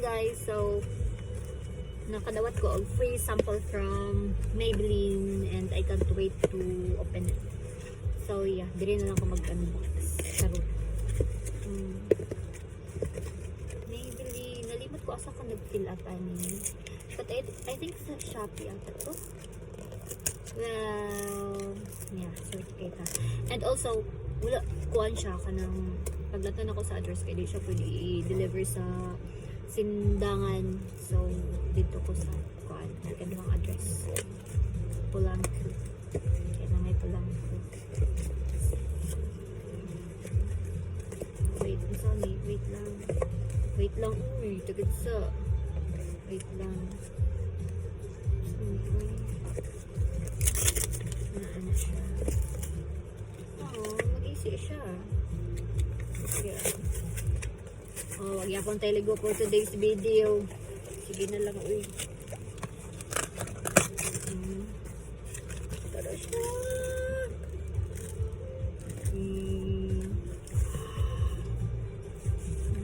Hi guys, so nakadawat ko og free sample from Maybelline and I can't wait to open it. So yeah, dili na lang ko mag-unbox. Charot. Maybelline, nalimot ko asa ko nag-fill up ani. But I think sa Shopee ata to. Well, yeah, certificate ha. And also, wala kuan siya kanang paglatan ako sa address kay di siya pwede i-deliver sa Sindangan. So, dito ko sa kuan, nagkandang address. Pulangko. Kaya na may Pulangko. Wait, sorry, wait lang. Wait lang, uy, tagad sa. Wait lang. Ano siya? Oo, mag-easy siya. Sige. Oh, wag yapon tayo for today's video. Sige na lang, uy. Tara siya.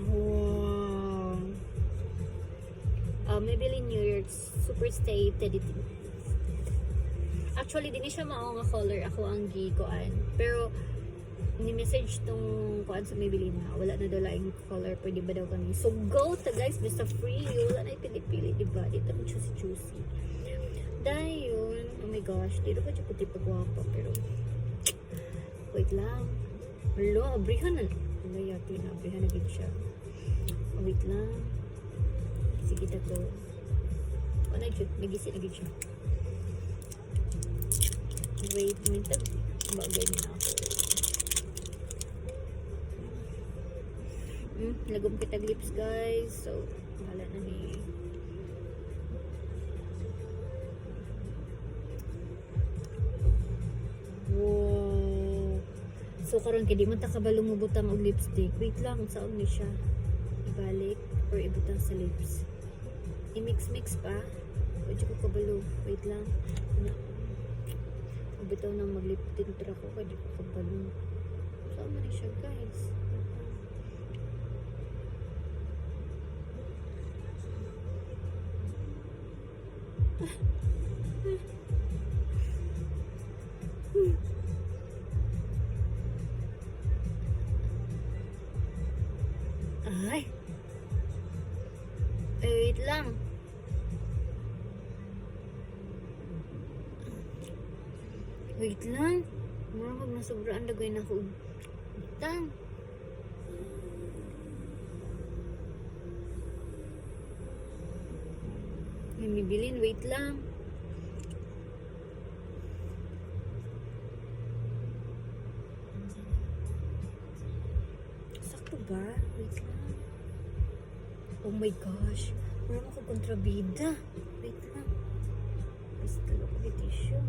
Wow. Maybelline New York Super Stay Teddy. Actually, di siya mao nga color. Ako ang gikuan. Pero, ni-message tong kuan sa Maybelline na wala na daw laing color. Pwede ba daw kami? So, go ta guys. Basta free. Wala na ipili-pili. Diba? Dito ang choosy-choosy. Dahil yun. Oh my gosh. Dito pa siya puti pagwapa. Pero, wait lang. Wala. Abrihan na. Wala yati na. Abrihan na din siya. Oh, wait lang. Sige na to. Oh, nag-isi na din siya. Wait, minta bagay na ako. Lagom kita lips guys. So, wala na ni. Wow. So, karon kay di man ta kabalo mo butang og lipstick. Wait lang, saan ni siya? Ibalik or ibutang sa lips. I-mix pa. Wait ko kabalo. Wait lang. Bitaw na mag-lip tint ako kaya di ko kabalo. Saan man siya guys? Ay! Wait lang. Wait lang. Murag nasobraan dagay na ako. Wait lang. May Maybelline. Wait lang. Sakto ba? Wait lang. Oh my gosh. Murag ako kontrabida. Wait lang. Basta lang ako tissue.